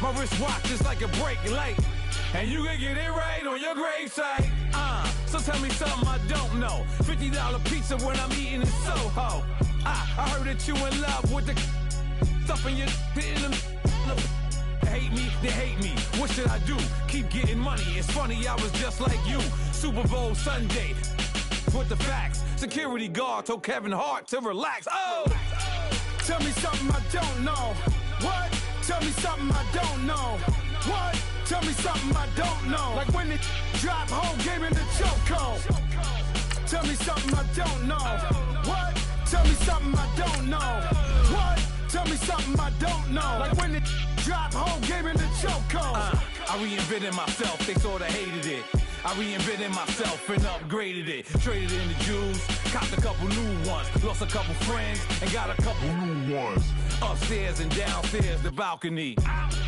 My wristwatch is like a brake light, and you can get it right on your gravesite. So tell me something I don't know. $50 pizza when I'm eating in Soho. I heard that you in love with the stuff in your hate me, they hate me. What should I do? Keep getting money. It's funny, I was just like you. Super Bowl Sunday with the facts. Security guard told Kevin Hart to relax. Oh! Tell me something I don't know. What? Tell me something I don't know. What? Tell me something I don't know. Like when it drop whole game in the chokehold. Tell me something I don't know. What? Tell me something I don't know. What? Tell me something I don't know. Like when it drop whole game in the chokehold. I reinvented myself, they sorta hated it. I reinvented myself and upgraded it. Traded in the Jews, copped a couple new ones. Lost a couple friends and got a couple new ones. Upstairs and downstairs, the balcony.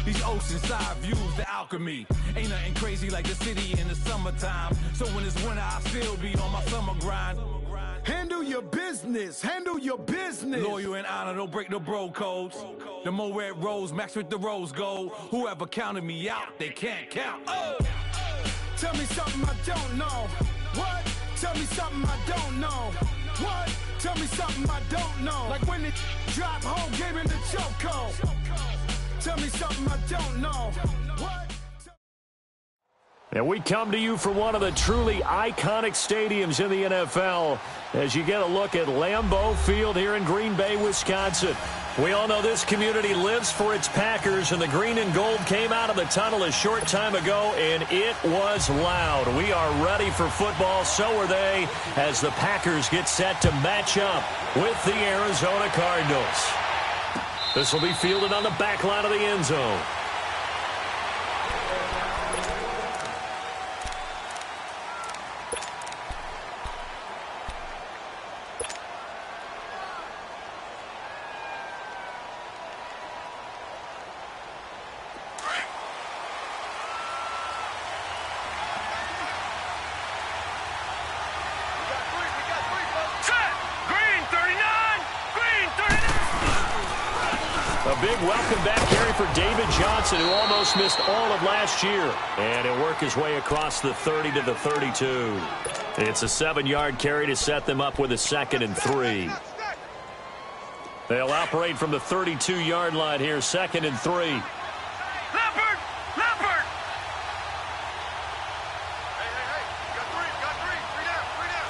These oceanside views, the alchemy. Ain't nothing crazy like the city in the summertime. So when it's winter, I still be on my summer grind. Handle your business, handle your business. Loyal and honor, don't break the bro codes. The more red rose, max with the rose gold. Whoever counted me out, they can't count. Oh! Tell me something I don't know. What? Tell me something I don't know. What? Tell me something I don't know. Like when it drop whole game in the chokehold. Tell me something I don't know. What? And we come to you from one of the truly iconic stadiums in the NFL as you get a look at Lambeau Field here in Green Bay, Wisconsin. We all know this community lives for its Packers, and the green and gold came out of the tunnel a short time ago, and it was loud. We are ready for football, so are they, as the Packers get set to match up with the Arizona Cardinals. This will be fielded on the back line of the end zone. A big welcome back carry for David Johnson, who almost missed all of last year. And he'll work his way across the 30 to the 32. It's a 7-yard carry to set them up with a 2nd and 3. They'll operate from the 32-yard line here, 2nd and 3. Leopard! Leopard! Hey. Got three. Three down.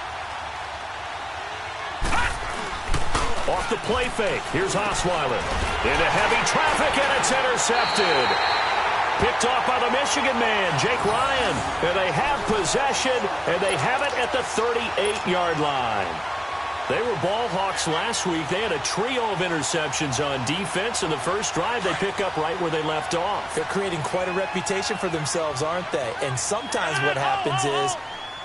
Off the play fake. Here's Osweiler. Into heavy traffic, and it's intercepted. Picked off by the Michigan man, Jake Ryan. And they have possession, and they have it at the 38-yard line. They were ball hawks last week. They had a trio of interceptions on defense. In the first drive, they pick up right where they left off. They're creating quite a reputation for themselves, aren't they? And sometimes what happens is,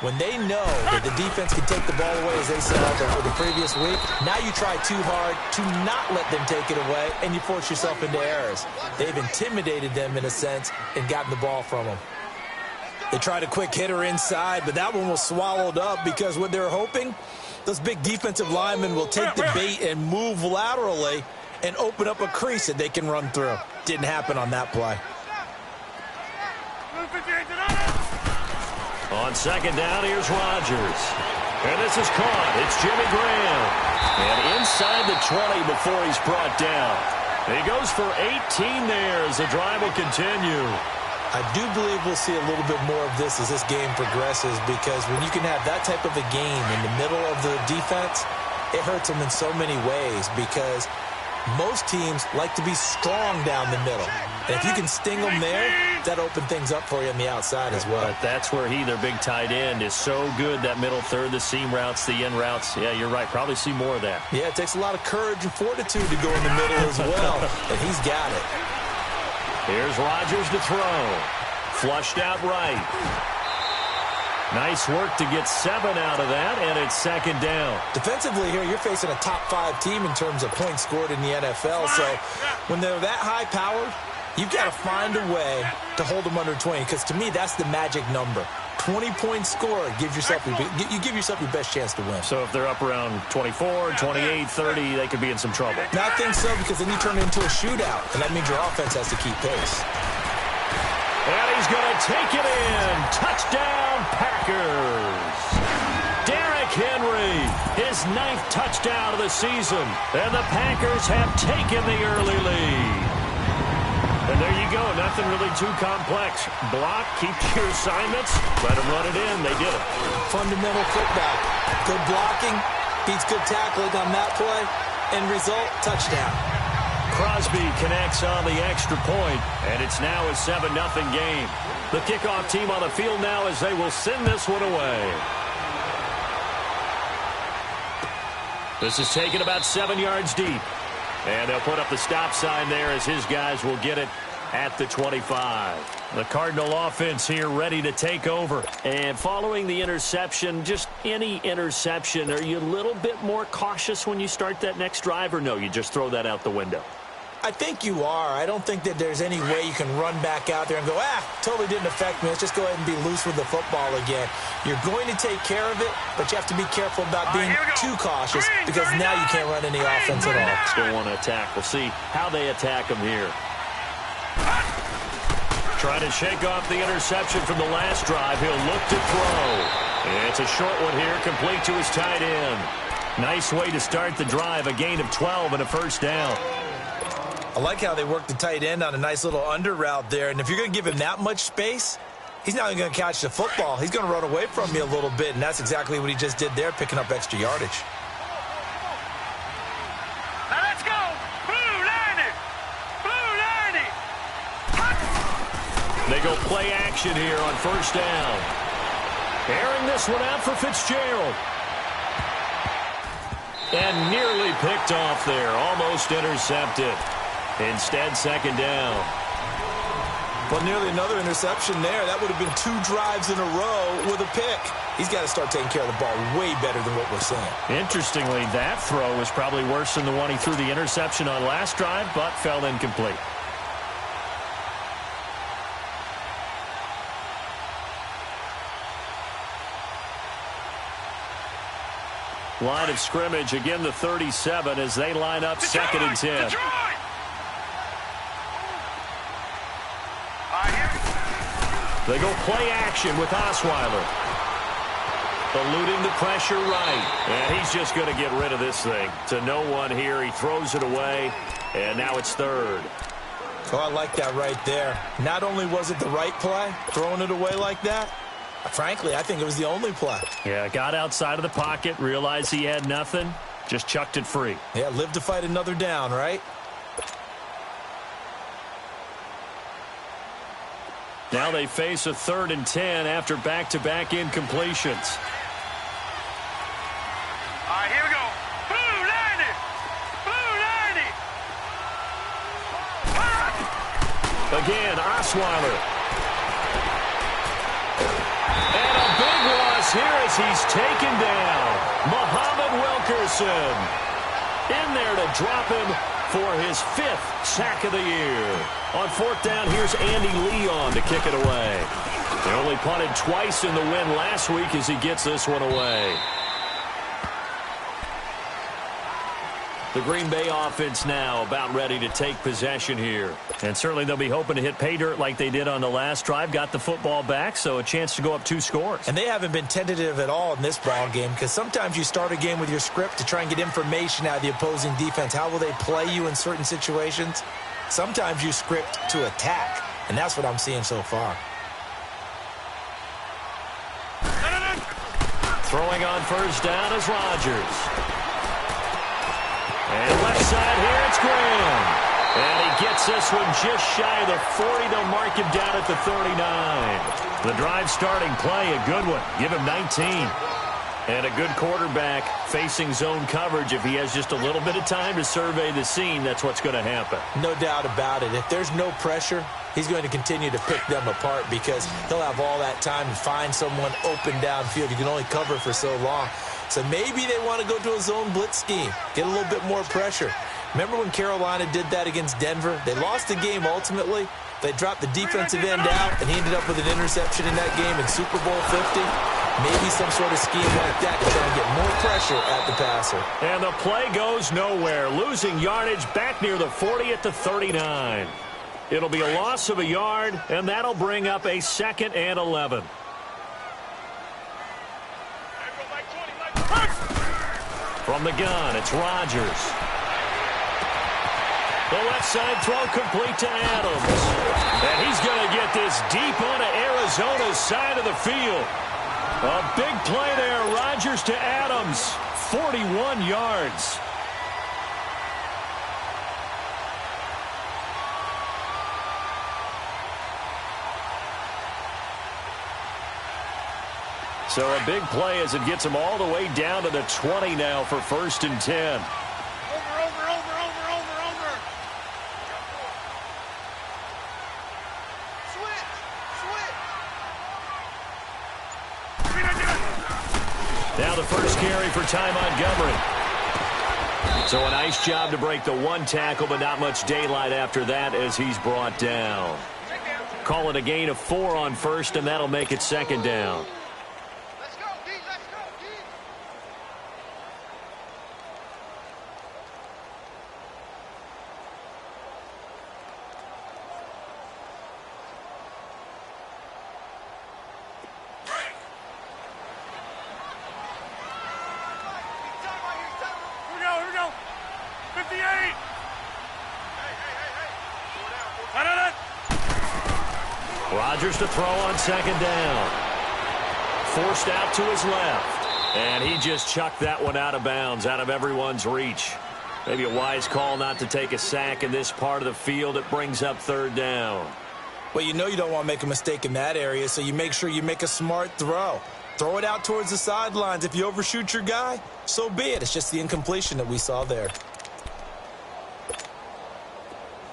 when they know that the defense can take the ball away, as they said for the previous week, now you try too hard to not let them take it away, and you force yourself into errors. They've intimidated them, in a sense, and gotten the ball from them. They tried a quick hitter inside, but that one was swallowed up because what they're hoping, those big defensive linemen will take the bait and move laterally and open up a crease that they can run through. Didn't happen on that play. On 2nd down, here's Rodgers. And this is caught. It's Jimmy Graham. And inside the 20 before he's brought down. He goes for 18 there as the drive will continue. I do believe we'll see a little bit more of this as this game progresses, because when you can have that type of a game in the middle of the defense, it hurts them in so many ways, because most teams like to be strong down the middle. And if you can sting them there, that opens things up for you on the outside as well. But that's where their big tight end, is so good, that middle third, the seam routes, the end routes. Yeah, you're right. Probably see more of that. Yeah, it takes a lot of courage and fortitude to go in the middle as well. And he's got it. Here's Rodgers to throw. Flushed out right. Nice work to get 7 out of that, and it's 2nd down. Defensively here, you're facing a top-5 team in terms of points scored in the NFL. So when they're that high-powered, you've got to find a way to hold them under 20, because to me, that's the magic number. 20-point score, you give yourself your best chance to win. So if they're up around 24, 28, 30, they could be in some trouble. No, I think so, because then you turn it into a shootout, and that means your offense has to keep pace. And he's going to take it in. Touchdown, Packers. Derrick Henry, his 9th touchdown of the season. And the Packers have taken the early lead. And there you go. Nothing really too complex. Block, keep your assignments, let them run it in. They did it. Fundamental football. Good blocking, beats good tackling on that play. End result, touchdown. Crosby connects on the extra point, and it's now a 7-0 game. The kickoff team on the field now as they will send this one away. This is taken about 7 yards deep. And they'll put up the stop sign there as his guys will get it at the 25. The Cardinal offense here ready to take over. And following the interception, just any interception, are you a little bit more cautious when you start that next drive, or no, you just throw that out the window? I think you are. I don't think that there's any way you can run back out there and go, totally didn't affect me. Let's just go ahead and be loose with the football again. You're going to take care of it, but you have to be careful about being too cautious because now you can't run any offense at all. Still want to attack. We'll see how they attack them here. Trying to shake off the interception from the last drive. He'll look to throw. And it's a short one here, complete to his tight end. Nice way to start the drive, a gain of 12 and a first down. I like how they work the tight end on a nice little under route there. And if you're going to give him that much space, he's not even going to catch the football. He's going to run away from you a little bit, and that's exactly what he just did there, picking up extra yardage. Now let's go. Blue 90. Blue 90. They go play action here on first down. Airing this one out for Fitzgerald. And nearly picked off there. Almost intercepted. Instead, second down. Well, nearly another interception there. That would have been 2 drives in a row with a pick. He's got to start taking care of the ball way better than what we're seeing. Interestingly, that throw was probably worse than the one he threw the interception on last drive, but fell incomplete. Line of scrimmage, again the 37 as they line up second and 10. They go play action with Osweiler. Eluding the pressure right. And he's just going to get rid of this thing. To no one here. He throws it away. And now it's third. Oh, I like that right there. Not only was it the right play, throwing it away like that, frankly, I think it was the only play. Yeah, got outside of the pocket, realized he had nothing, just chucked it free. Yeah, live to fight another down, right? Now they face a 3rd and 10 after back-to-back incompletions. All right, here we go. Blue 90. Blue 90. Again, Osweiler. And a big loss here as he's taken down. Muhammad Wilkerson in there to drop him for his 5th sack of the year. On 4th down, here's Andy Leon to kick it away. They only punted twice in the win last week as he gets this one away. The Green Bay offense now about ready to take possession here. And certainly they'll be hoping to hit pay dirt like they did on the last drive. Got the football back, so a chance to go up 2 scores. And they haven't been tentative at all in this ball game because sometimes you start a game with your script to try and get information out of the opposing defense. How will they play you in certain situations? Sometimes you script to attack, and that's what I'm seeing so far. Throwing on first down is Rodgers. And left side here, it's Graham. And he gets this one just shy of the 40. They'll mark him down at the 39. The drive starting play, a good one. Give him 19. And a good quarterback facing zone coverage. If he has just a little bit of time to survey the scene, that's what's going to happen. No doubt about it. If there's no pressure, he's going to continue to pick them apart because he'll have all that time to find someone open downfield. You can only cover for so long. So maybe they want to go to a zone blitz scheme, get a little bit more pressure. Remember when Carolina did that against Denver? They lost the game ultimately, They dropped the defensive end out, and he ended up with an interception in that game in Super Bowl 50. Maybe some sort of scheme like that to try and get more pressure at the passer. And the play goes nowhere, losing yardage back near the 40 at the 39. It'll be a loss of a yard, and that'll bring up a 2nd and 11. From the gun, it's Rodgers. The left side throw complete to Adams. And he's going to get this deep onto Arizona's side of the field. A big play there, Rodgers to Adams, 41 yards. So a big play as it gets him all the way down to the 20 now for 1st and 10. Now the first carry for Ty Montgomery. So a nice job to break the 1 tackle, but not much daylight after that as he's brought down. Call it a gain of 4 on 1st, and that'll make it 2nd down. Rodgers to throw on 2nd down. Forced out to his left. And he just chucked that one out of bounds, out of everyone's reach. Maybe a wise call not to take a sack in this part of the field. It brings up 3rd down. Well, you know you don't want to make a mistake in that area, so you make sure you make a smart throw. Throw it out towards the sidelines. If you overshoot your guy, so be it. It's just the incompletion that we saw there.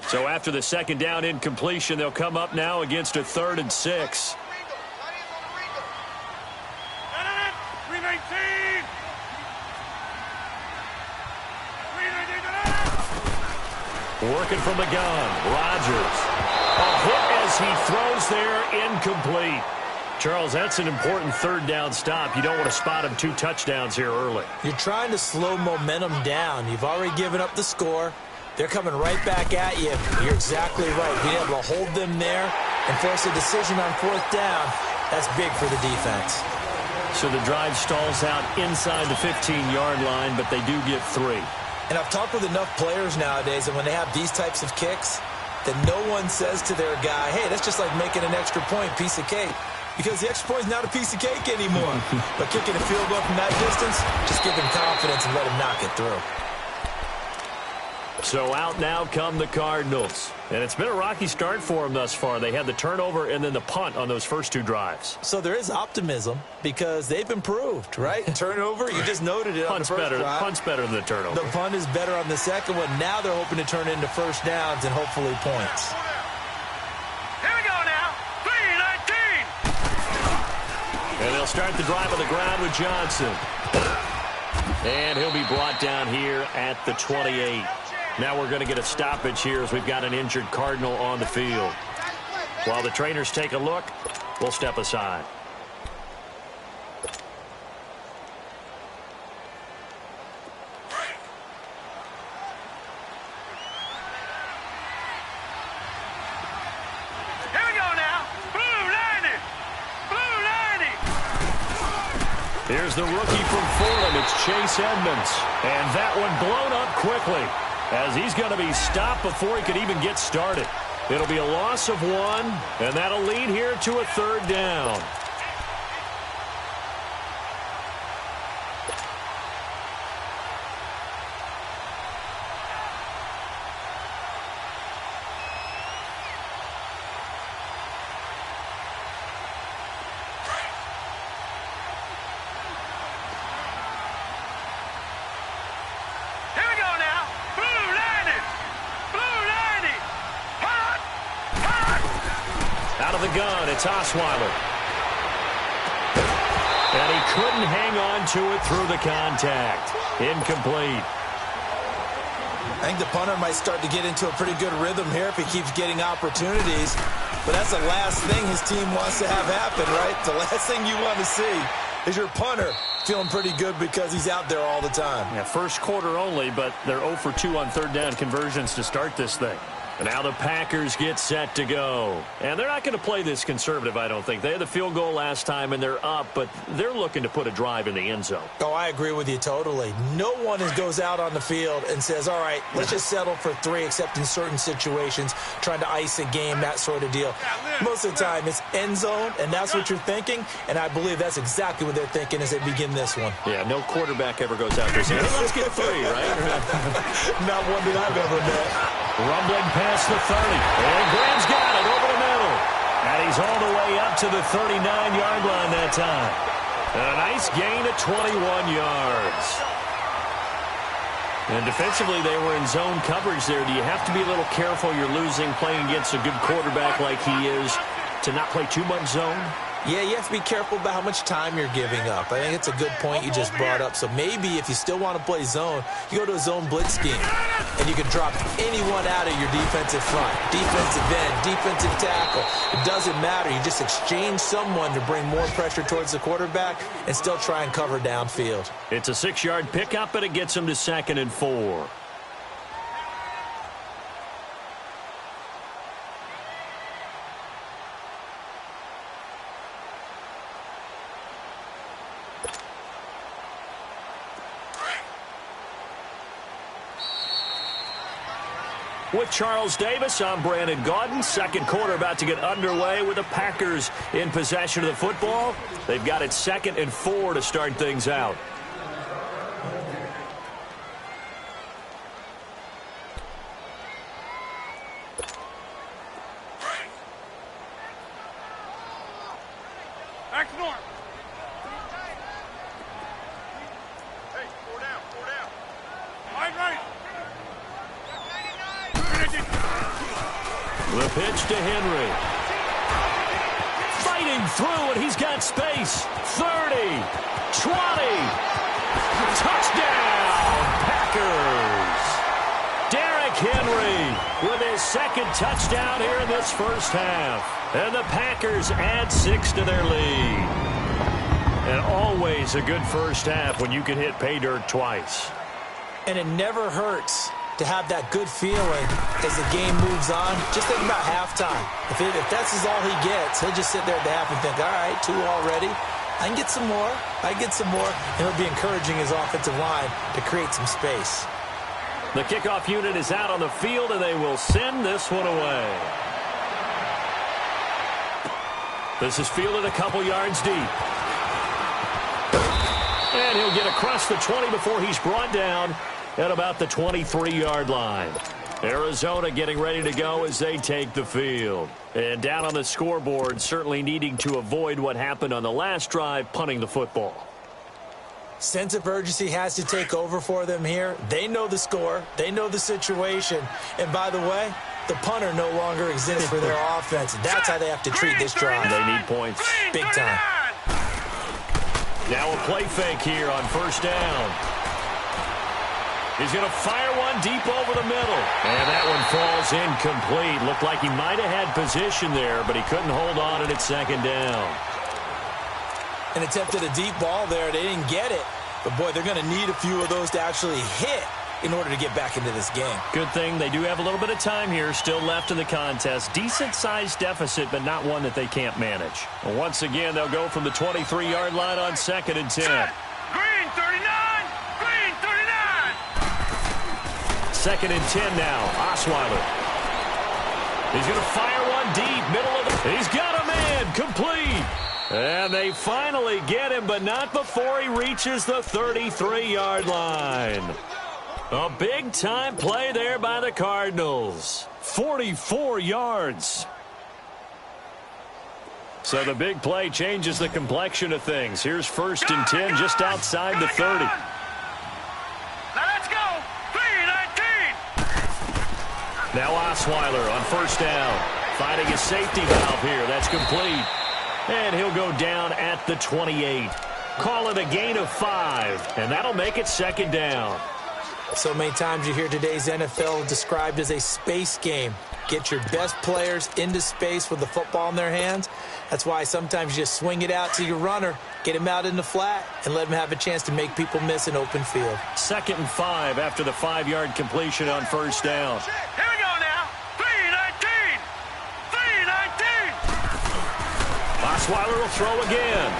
So after the 2nd down incompletion, they'll come up now against a 3rd and 6. Working from the gun, Rodgers. A hit as he throws there, incomplete. Charles, that's an important 3rd down stop. You don't want to spot him 2 touchdowns here early. You're trying to slow momentum down. You've already given up the score. They're coming right back at you. You're exactly right. Being able to hold them there and force a decision on 4th down, that's big for the defense. So the drive stalls out inside the 15-yard line, but they do get 3. And I've talked with enough players nowadays, and when they have these types of kicks, that no one says to their guy, hey, that's just like making an extra point, piece of cake. Because the extra point is not a piece of cake anymore. But kicking a field goal from that distance, just give them confidence and let them knock it through. So out now come the Cardinals. And it's been a rocky start for them thus far. They had the turnover and then the punt on those first 2 drives. So there is optimism because they've improved, right? Turnover, you just noted it on the first drive. Punt's better than the turnover. The punt is better on the second one. Now they're hoping to turn into 1st downs and hopefully points. Here we go now. 3-19. And they'll start the drive on the ground with Johnson. And he'll be brought down here at the 28. Now we're going to get a stoppage here as we've got an injured Cardinal on the field. While the trainers take a look, we'll step aside. Here we go now. Blue 90. Blue 90. Here's the rookie from Fordham. It's Chase Edmonds. And that one blown up quickly, as he's going to be stopped before he could even get started. It'll be a loss of 1, and that'll lead here to a 3rd down. Gun, it's Osweiler. And he couldn't hang on to it through the contact. Incomplete. I think the punter might start to get into a pretty good rhythm here if he keeps getting opportunities. But that's the last thing his team wants to have happen, right? The last thing you want to see is your punter feeling pretty good because he's out there all the time. Yeah, first quarter only, but they're 0 for 2 on third down conversions to start this thing. And now the Packers get set to go. And they're not going to play this conservative, I don't think. They had the field goal last time, and they're up, but they're looking to put a drive in the end zone. Oh, I agree with you totally. No one goes out on the field and says, all right, let's just settle for 3, except in certain situations, trying to ice a game, that sort of deal. Most of the time, it's end zone, and that's what you're thinking, and I believe that's exactly what they're thinking as they begin this one. Yeah, no quarterback ever goes out there saying, hey, let's get 3, right? Not one that I've ever met. Rumbling past the 30. And Graham's got it over the middle. And he's all the way up to the 39-yard line that time. And a nice gain of 21 yards. And defensively, they were in zone coverage there. Do you have to be a little careful you're losing playing against a good quarterback like he is to not play too much zone? Yeah, you have to be careful about how much time you're giving up. I think it's a good point you just brought up. So maybe if you still want to play zone, you go to a zone blitz scheme. And you can drop anyone out of your defensive front. Defensive end, defensive tackle. It doesn't matter. You just exchange someone to bring more pressure towards the quarterback and still try and cover downfield. It's a 6-yard pickup, and it gets him to 2nd and 4. With Charles Davis, I'm Brandon Gaudin. Second quarter about to get underway with the Packers in possession of the football. They've got it 2nd and 4 to start things out. Back north. Hey, 4 down, 4 down. Right. The pitch to Henry. Fighting through, and he's got space. 30, 20. Touchdown, Packers. Derrick Henry with his 2nd touchdown here in this first half. And the Packers add 6 to their lead. And always a good first half when you can hit pay dirt twice. And it never hurts to have that good feeling as the game moves on. Just think about halftime. If that's all he gets, he'll just sit there at the half and think, all right, 2 already. I can get some more. And he'll be encouraging his offensive line to create some space. The kickoff unit is out on the field, and they will send this one away. This is fielded a couple yards deep. And he'll get across the 20 before he's brought down at about the 23-yard line. Arizona getting ready to go as they take the field. And down on the scoreboard, certainly needing to avoid what happened on the last drive, punting the football. Sense of urgency has to take over for them here. They know the score. They know the situation. And by the way, the punter no longer exists for their offense. That's how they have to treat this drive. They need points. Big time. Now a play fake here on first down. He's going to fire one deep over the middle. And that one falls incomplete. Looked like he might have had position there, but he couldn't hold on and it's 2nd down. And attempted a deep ball there. They didn't get it. But, boy, they're going to need a few of those to actually hit in order to get back into this game. Good thing they do have a little bit of time here still left in the contest. Decent-sized deficit, but not one that they can't manage. And once again, they'll go from the 23-yard line on 2nd and 10. Green 39! Green 39! 2nd and 10 now. Osweiler. He's going to fire one deep, middle of the... He's got a man, complete. And they finally get him, but not before he reaches the 33-yard line. A big-time play there by the Cardinals. 44 yards. So the big play changes the complexion of things. Here's 1st and 10 just outside the 30. Now let's go! 3-19! Now Osweiler on first down. Finding a safety valve here. That's complete. And he'll go down at the 28. Call it a gain of 5. And that'll make it 2nd down. So many times you hear today's NFL described as a space game. Get your best players into space with the football in their hands. That's why sometimes you just swing it out to your runner, get him out in the flat, and let him have a chance to make people miss an open field. 2nd and 5 after the 5-yard completion on first down. Here we go now. 3-19. 3-19. Osweiler will throw again.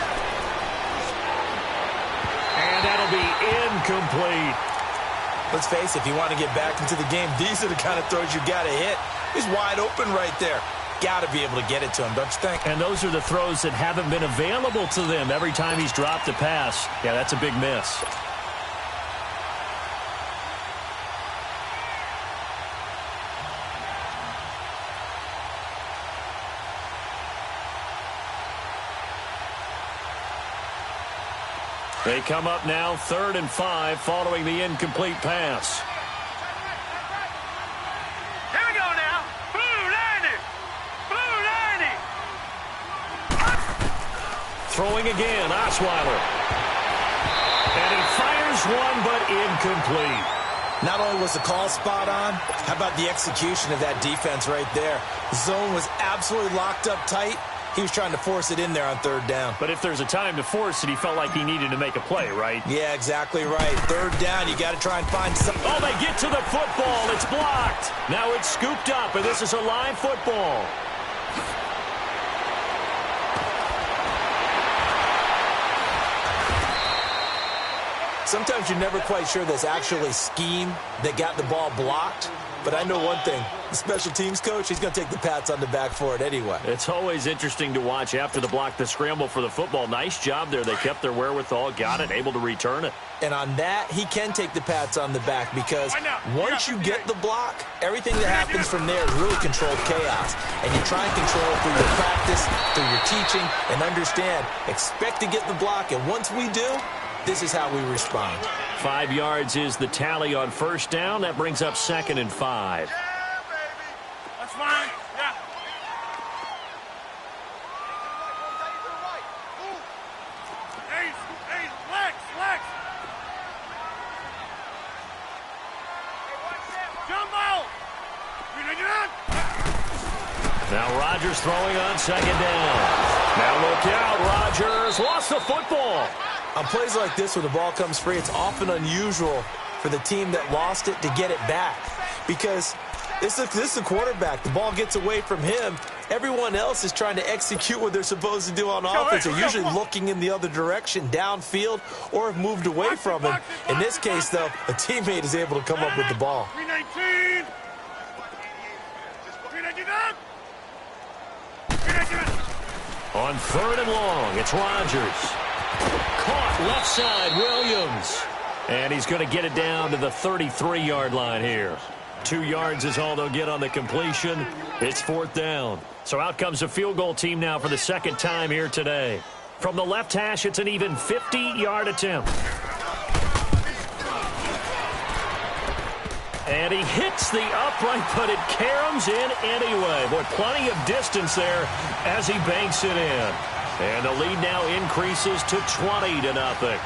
And that'll be incomplete. Let's face it, if you want to get back into the game, these are the kind of throws you got to hit. He's wide open right there. Got to be able to get it to him, don't you think? And those are the throws that haven't been available to them every time he's dropped a pass. Yeah, that's a big miss. They come up now 3rd and 5 following the incomplete pass. Here we go now. Blue 90. Blue 90. Throwing again, Osweiler. And he fires one, but incomplete. Not only was the call spot on, how about the execution of that defense right there? The zone was absolutely locked up tight. He was trying to force it in there on 3rd down. But if there's a time to force it, he felt like he needed to make a play, right? Yeah, exactly right. 3rd down, you got to try and find something. Oh, they get to the football. It's blocked. Now it's scooped up, and this is a live football. Sometimes you're never quite sure there's actually scheme that got the ball blocked. But I know one thing. The special teams coach, he's going to take the pats on the back for it anyway. It's always interesting to watch after the block, the scramble for the football. Nice job there. They kept their wherewithal, got it, able to return it. And on that, he can take the pats on the back because once you get the block, everything that happens from there is really controlled chaos. And you try and control it through your practice, through your teaching, and understand, expect to get the block. And once we do, this is how we respond. 5 yards is the tally on first down. That brings up 2nd and 5. Yeah, baby. That's fine. Yeah. Ace, Lex. Jumbo. Now Rodgers throwing on 2nd down. Now look out, Rodgers lost the football. On plays like this where the ball comes free, it's often unusual for the team that lost it to get it back because this is the quarterback. The ball gets away from him. Everyone else is trying to execute what they're supposed to do on offense. They're usually looking in the other direction, downfield, or have moved away from him. In this case, though, a teammate is able to come up with the ball. 319. 319. On 3rd and long, it's Rodgers. Caught left side, Williams. And he's going to get it down to the 33-yard line here. 2 yards is all they'll get on the completion. It's 4th down. So out comes a field goal team now for the 2nd time here today. From the left hash, it's an even 50-yard attempt. And he hits the upright, but it caroms in anyway. Boy, plenty of distance there as he banks it in. And the lead now increases to 20-0.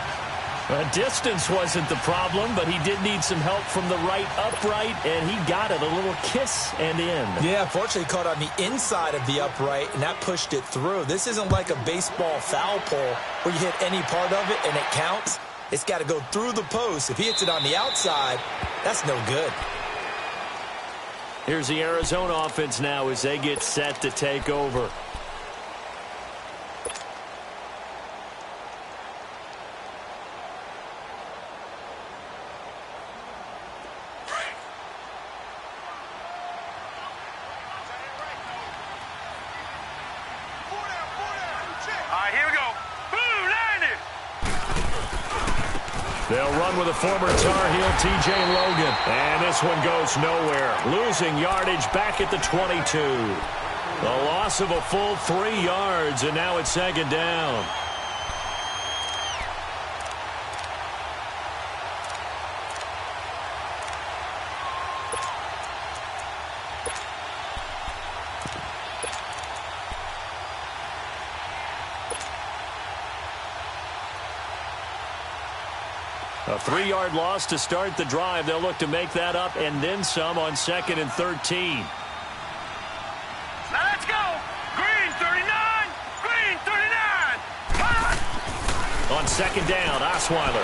Distance wasn't the problem, but he did need some help from the right upright, and he got it. A little kiss and in. Yeah, fortunately caught on the inside of the upright, and that pushed it through. This isn't like a baseball foul pole where you hit any part of it and it counts. It's got to go through the post. If he hits it on the outside, that's no good. Here's the Arizona offense now as they get set to take over. They'll run with a former Tar Heel, T.J. Logan. And this one goes nowhere. Losing yardage back at the 22. The loss of a full 3 yards, and now it's 2nd down. A 3-yard loss to start the drive. They'll look to make that up and then some on 2nd and 13. Now let's go. Green 39. Green 39. On 2nd down, Osweiler.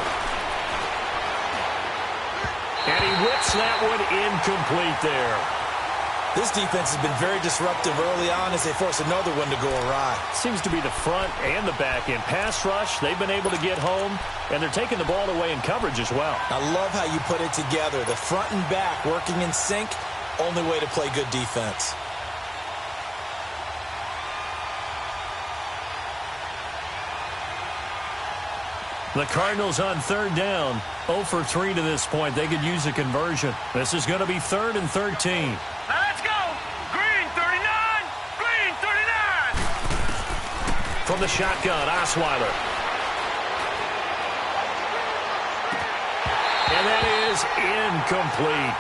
And he whips that one incomplete there. This defense has been very disruptive early on as they force another one to go awry. Seems to be the front and the back end. Pass rush, they've been able to get home, and they're taking the ball away in coverage as well. I love how you put it together. The front and back working in sync, only way to play good defense. The Cardinals on 3rd down, 0 for 3 to this point. They could use a conversion. This is going to be 3rd and 13. Now let's go. Green 39. Green 39. From the shotgun, Osweiler. And that is incomplete.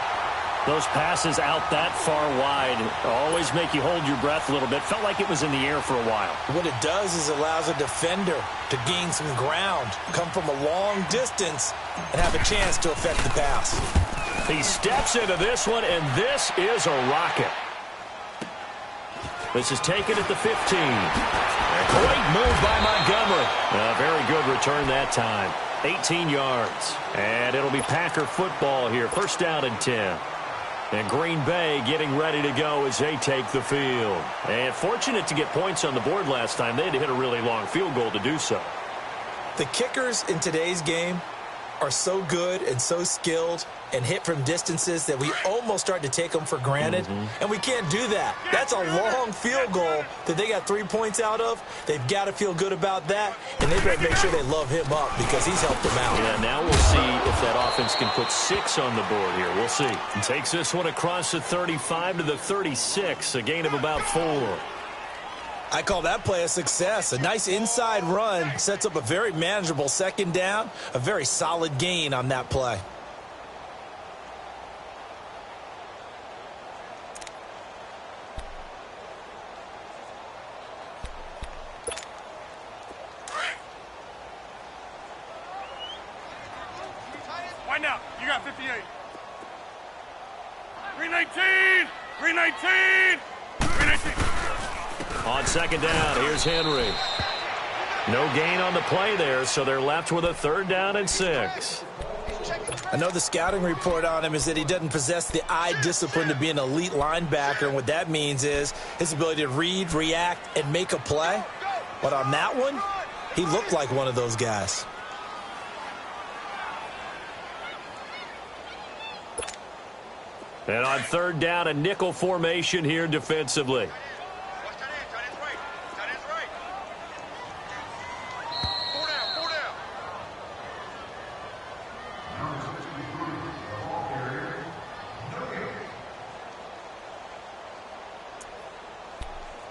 Those passes out that far wide always make you hold your breath a little bit. Felt like it was in the air for a while. What it does is allows a defender to gain some ground, come from a long distance, and have a chance to affect the pass. He steps into this one, and this is a rocket. This is taken at the 15. Great move by Montgomery. A very good return that time. 18 yards. And it'll be Packer football here. 1st down and 10. And Green Bay getting ready to go as they take the field. And fortunate to get points on the board last time. They had to hit a really long field goal to do so. The kickers in today's game are so good and so skilled and hit from distances that we almost start to take them for granted. And we can't do that. That's a long field goal that they got 3 points out of. They've got to feel good about that, and they better make sure they love him up because he's helped them out. Yeah, now we'll see if that offense can put 6 on the board here. We'll see. He takes this one across the 35 to the 36, a gain of about 4. I call that play a success. A nice inside run sets up a very manageable 2nd down, a very solid gain on that play. Wind out. You got 58. Green 19. Green 19. Green 19. On 2nd down, here's Henry. No gain on the play there, so they're left with a 3rd down and 6. I know the scouting report on him is that he doesn't possess the eye discipline to be an elite linebacker, and what that means is his ability to read, react, and make a play. But on that one, he looked like one of those guys. And on 3rd down, a nickel formation here defensively. Tight end's right. Tight end's right. 4 down. 4 down.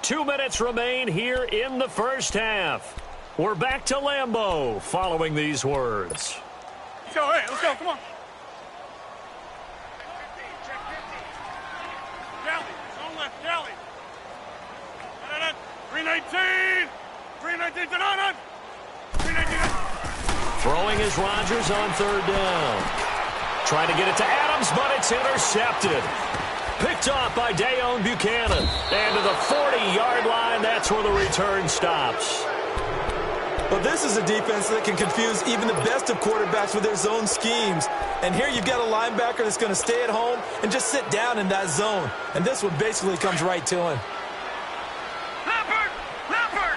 2 minutes remain here in the 1st half. We're back to Lambeau following these words. Go, hey, let's go. Come on. Galley. Zone left. Galley. 319. 319 to 9. 319. Throwing is Rodgers on 3rd down. Trying to get it to Adams, but it's intercepted. Picked off by Dayon Buchanan. And to the 40-yard line, that's where the return stops. Well, this is a defense that can confuse even the best of quarterbacks with their zone schemes. And here you've got a linebacker that's going to stay at home and just sit down in that zone. And this one basically comes right to him. Leopard! Leopard!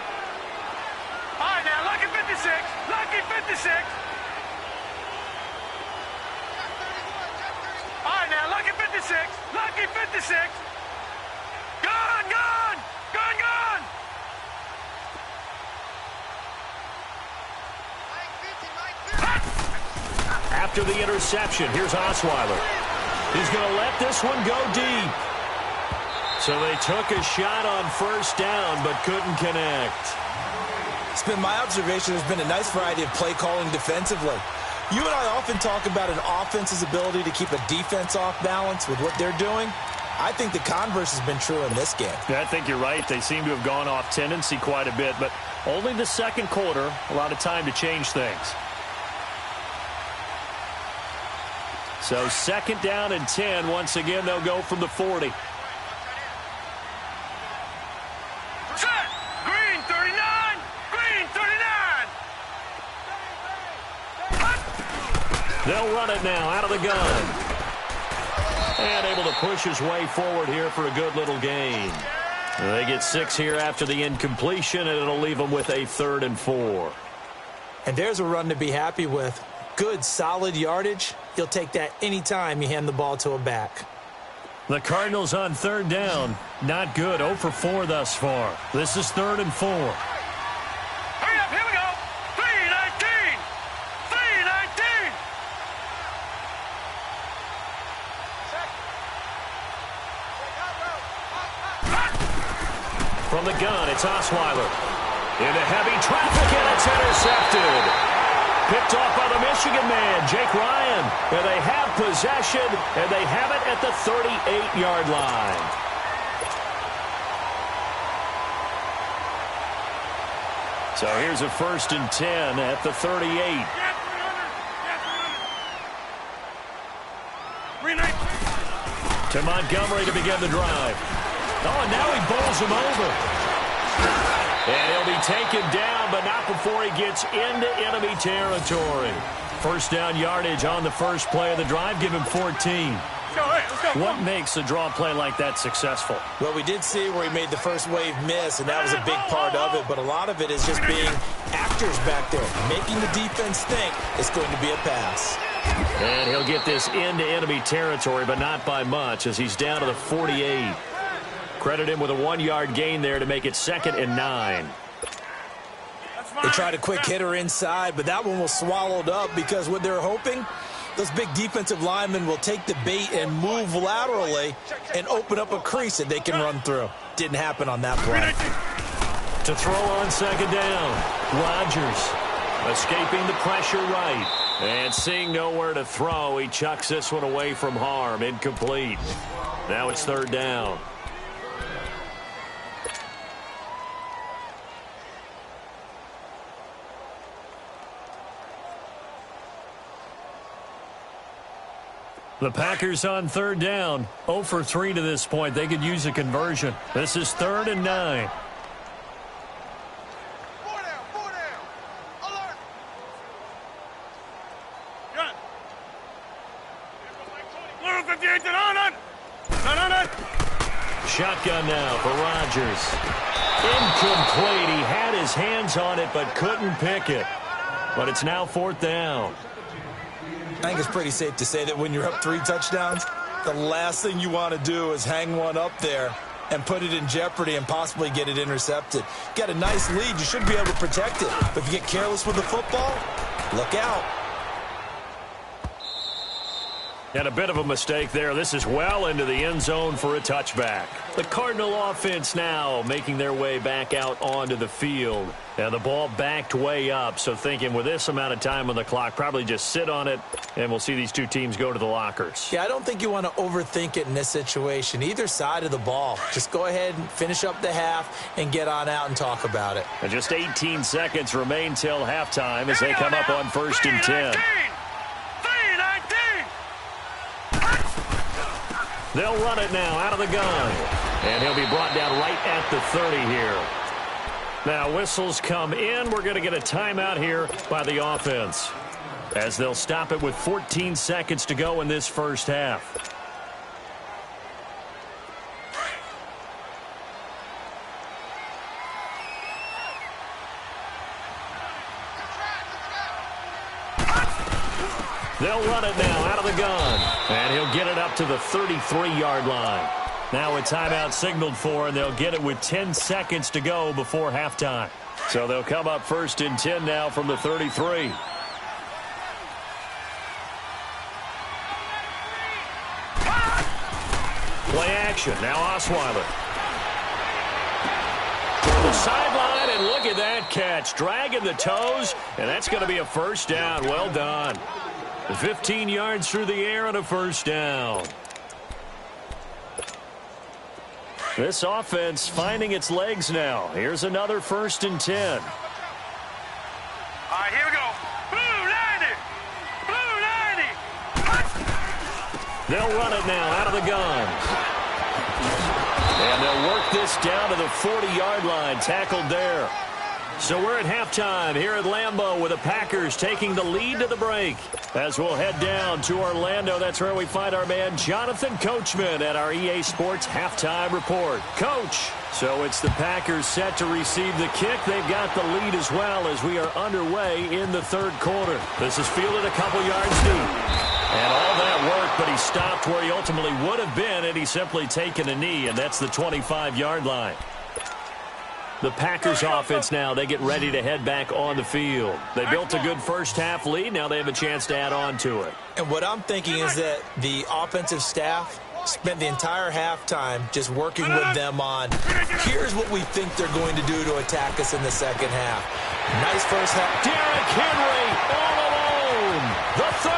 All right, now, lucky 56. Lucky 56. All right, now, lucky 56. Lucky 56. Gone, gone! Gone, gone! After the interception, here's Osweiler. He's going to let this one go deep. So they took a shot on 1st down, but couldn't connect. It's been my observation there's been a nice variety of play calling defensively. You and I often talk about an offense's ability to keep a defense off balance with what they're doing. I think the converse has been true in this game. Yeah, I think you're right. They seem to have gone off tendency quite a bit, but only the 2nd quarter, a lot of time to change things. So 2nd down and 10. Once again, they'll go from the 40. Set. Green 39. Green 39. They'll run it now out of the gun. And able to push his way forward here for a good little gain. They get 6 here after the incompletion, and it'll leave them with a 3rd and 4. And there's a run to be happy with. Good, solid yardage. You'll take that anytime you hand the ball to a back. The Cardinals on 3rd down. Not good. 0 for 4 thus far. This is 3rd and 4. Hurry up, here we go. 319. 319. From the gun, it's Osweiler. Into heavy traffic, and it's intercepted. Picked off by the Michigan man, Jake Ryan. And they have possession, and they have it at the 38-yard line. So here's a 1st and 10 at the 38. To Montgomery to begin the drive. Oh, and now he bowls him over. And he'll be taken down, but not before he gets into enemy territory. 1st down yardage on the first play of the drive. Give him 14. Let's go. What makes a draw play like that successful? Well, we did see where he made the first wave miss, and that was a big part of it. But a lot of it is just being actors back there, making the defense think it's going to be a pass. And he'll get this into enemy territory, but not by much, as he's down to the 48. Credit him with a 1-yard gain there to make it 2nd and 9. They tried a quick hitter inside, but that one was swallowed up because what they're hoping, those big defensive linemen will take the bait and move laterally and open up a crease that they can run through. Didn't happen on that play. To throw on 2nd down, Rodgers escaping the pressure right. And seeing nowhere to throw, he chucks this one away from harm. Incomplete. Now it's 3rd down. The Packers on 3rd down. 0 for 3 to this point. They could use a conversion. This is 3rd and 9. 4 down. Alert. Gun. Blue 58 to on. Shotgun now for Rodgers. Incomplete. He had his hands on it but couldn't pick it. But it's now 4th down. I think it's pretty safe to say that when you're up 3 touchdowns, the last thing you want to do is hang one up there and put it in jeopardy and possibly get it intercepted. Got a nice lead. You should be able to protect it. But if you get careless with the football, look out. And a bit of a mistake there. This is well into the end zone for a touchback. The Cardinal offense now making their way back out onto the field. And the ball backed way up, so thinking with this amount of time on the clock, probably just sit on it, and we'll see these two teams go to the lockers. Yeah, I don't think you want to overthink it in this situation. Either side of the ball. Just go ahead and finish up the half and get on out and talk about it. And just 18 seconds remain till halftime as they come up on 1st and 10. They'll run it now out of the gun. And he'll be brought down right at the 30 here. Now whistles come in. We're going to get a timeout here by the offense, as they'll stop it with 14 seconds to go in this first half. They'll run it now out of the gun. And he'll get it up to the 33-yard line. Now a timeout signaled for, and they'll get it with 10 seconds to go before halftime. So they'll come up 1st and 10 now from the 33. Play action. Now Osweiler. To the sideline, and look at that catch. Dragging the toes, and that's going to be a 1st down. Well done. 15 yards through the air and a 1st down. This offense finding its legs now. Here's another 1st and 10. All right, here we go. Blue 90. Blue 90. They'll run it now out of the gun. And they'll work this down to the 40-yard line, tackled there. So we're at halftime here at Lambeau with the Packers taking the lead to the break. As we'll head down to Orlando, that's where we find our man Jonathan Coachman at our EA Sports Halftime Report. Coach, so it's the Packers set to receive the kick. They've got the lead as well as we are underway in the third quarter. This is fielded a couple yards deep. And all that work, but he stopped where he ultimately would have been, and he's simply taken a knee, and that's the 25-yard line. The Packers offense now, they get ready to head back on the field. They built a good first-half lead. Now they have a chance to add on to it. And what I'm thinking is that the offensive staff spent the entire halftime just working with them on, here's what we think they're going to do to attack us in the second half. Nice first half. Derrick Henry all alone. The 30,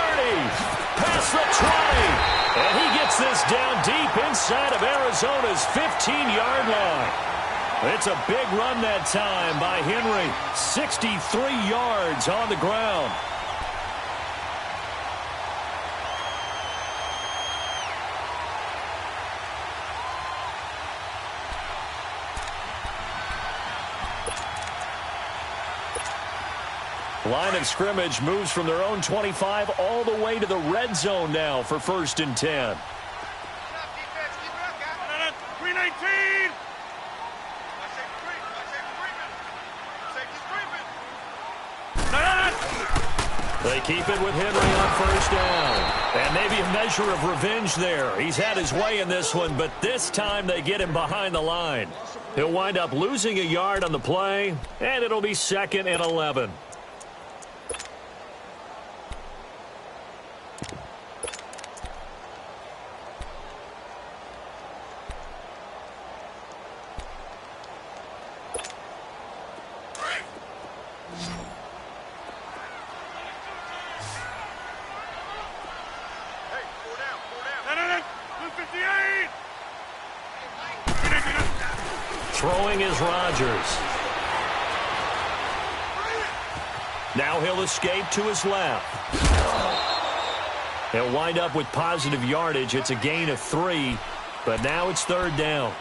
past the 20. And he gets this down deep inside of Arizona's 15-yard line. It's a big run that time by Henry. 63 yards on the ground. Line of scrimmage moves from their own 25 all the way to the red zone now for 1st and 10. 319. They keep it with Henry on 1st down. And maybe a measure of revenge there. He's had his way in this one, but this time they get him behind the line. He'll wind up losing a yard on the play, and it'll be 2nd and 11. Throwing is Rodgers. Now he'll escape to his left. He'll wind up with positive yardage. It's a gain of 3, but now it's 3rd down.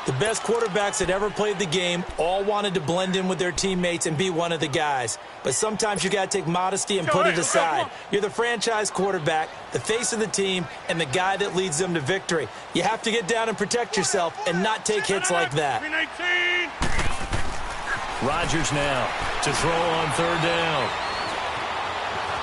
The best quarterbacks that ever played the game all wanted to blend in with their teammates and be one of the guys. But sometimes you got to take modesty and put it aside. You're the franchise quarterback, the face of the team, and the guy that leads them to victory. You have to get down and protect yourself and not take hits like that. Rodgers now to throw on 3rd down.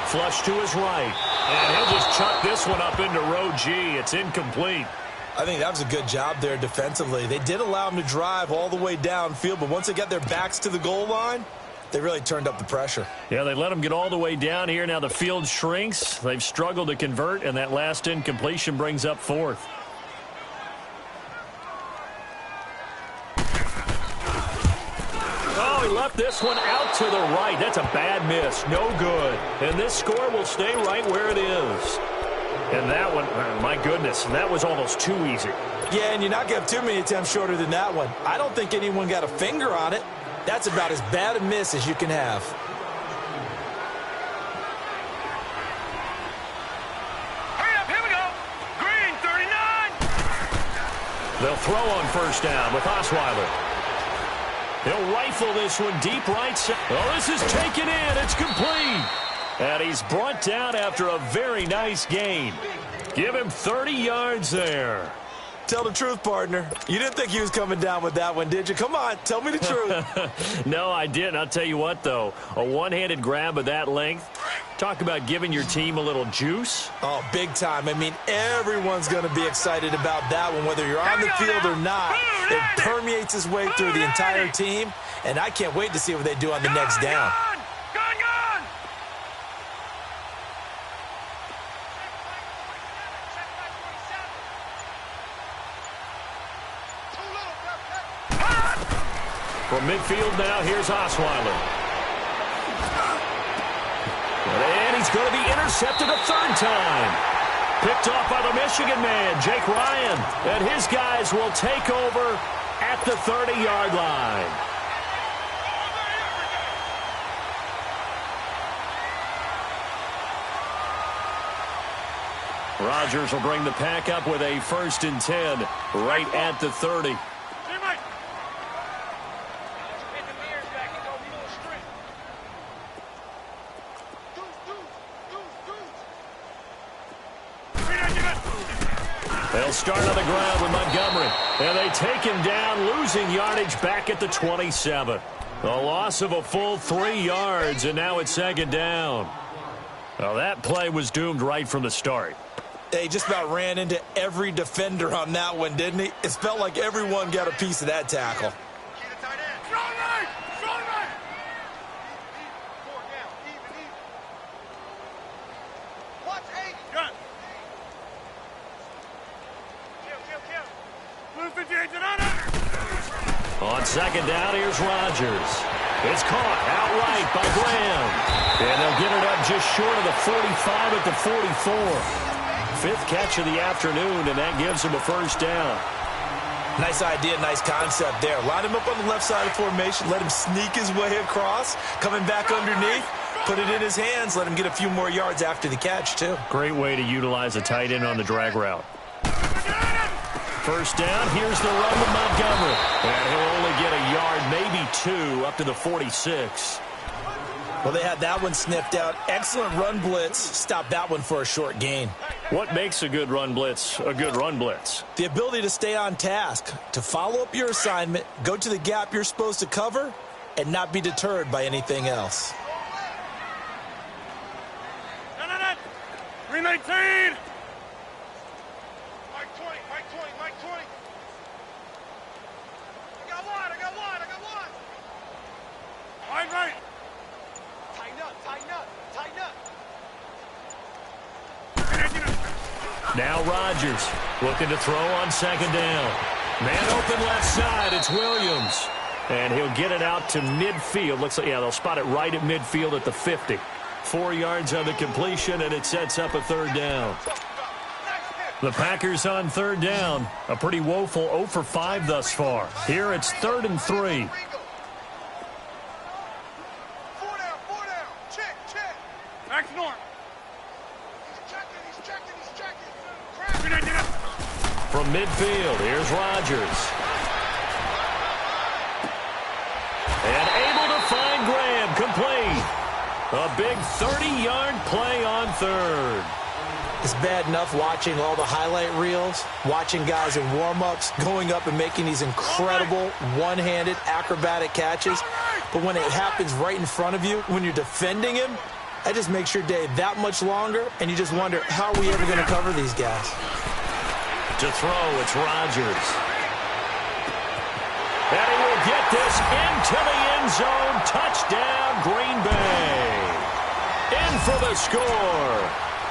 Flush to his right. And he'll just chuck this one up into row G. It's incomplete. I think that was a good job there defensively. They did allow him to drive all the way downfield, but once they got their backs to the goal line, they really turned up the pressure. Yeah, they let him get all the way down here. Now the field shrinks. They've struggled to convert, and that last incompletion brings up 4th. Oh, he left this one out to the right. That's a bad miss. No good. And this score will stay right where it is. And that one, my goodness, that was almost too easy. Yeah, and you're not going to have too many attempts shorter than that one. I don't think anyone got a finger on it. That's about as bad a miss as you can have. Hurry up, here we go. Green, 39. They'll throw on 1st down with Osweiler. He'll rifle this one deep right side. Oh, this is taken in. It's complete. And he's brought down after a very nice gain. Give him 30 yards there. Tell the truth, partner. You didn't think he was coming down with that one, did you? Come on, tell me the truth. No, I didn't. I'll tell you what, though. A one-handed grab of that length. Talk about giving your team a little juice. Oh, big time. I mean, everyone's going to be excited about that one, whether you're on the field or not. It permeates its way through the entire team, and I can't wait to see what they do on the next down. From midfield now, here's Osweiler. And he's going to be intercepted a 3rd time. Picked off by the Michigan man, Jake Ryan. And his guys will take over at the 30-yard line. Rodgers will bring the pack up with a 1st and 10 right at the 30. They'll start on the ground with Montgomery. And they take him down, losing yardage back at the 27. A loss of a full 3 yards, and now it's 2nd down. Well, that play was doomed right from the start. He just about ran into every defender on that one, didn't he? It felt like everyone got a piece of that tackle. On 2nd down, here's Rodgers. It's caught outright by Graham. And they'll get it up just short of the 45 at the 44. 5th catch of the afternoon, and that gives him a 1st down. Nice idea, nice concept there. Line him up on the left side of formation, let him sneak his way across, coming back underneath, put it in his hands, let him get a few more yards after the catch, too. Great way to utilize a tight end on the drag route. 1st down, here's the run with Montgomery. And he'll only get a yard, maybe 2, up to the 46. Well, they had that one sniffed out. Excellent run blitz. Stopped that one for a short gain. What makes a good run blitz a good run blitz? The ability to stay on task, to follow up your assignment, go to the gap you're supposed to cover, and not be deterred by anything else. 319! Right. Tighten up. Now Rodgers looking to throw on 2nd down. Man open left side. It's Williams. And he'll get it out to midfield. Looks like, yeah, they'll spot it right at midfield at the 50. 4 yards on the completion, and it sets up a 3rd down. The Packers on 3rd down. A pretty woeful 0 for 5 thus far. Here it's 3rd and 3. From midfield, here's Rodgers. And able to find Graham, complete. A big 30-yard play on 3rd. It's bad enough watching all the highlight reels, watching guys in warm-ups, going up and making these incredible one-handed acrobatic catches. But when it happens right in front of you, when you're defending him, that just makes your day that much longer, and you just wonder, how are we ever going to cover these guys? To throw, it's Rodgers. And he will get this into the end zone. Touchdown, Green Bay. In for the score.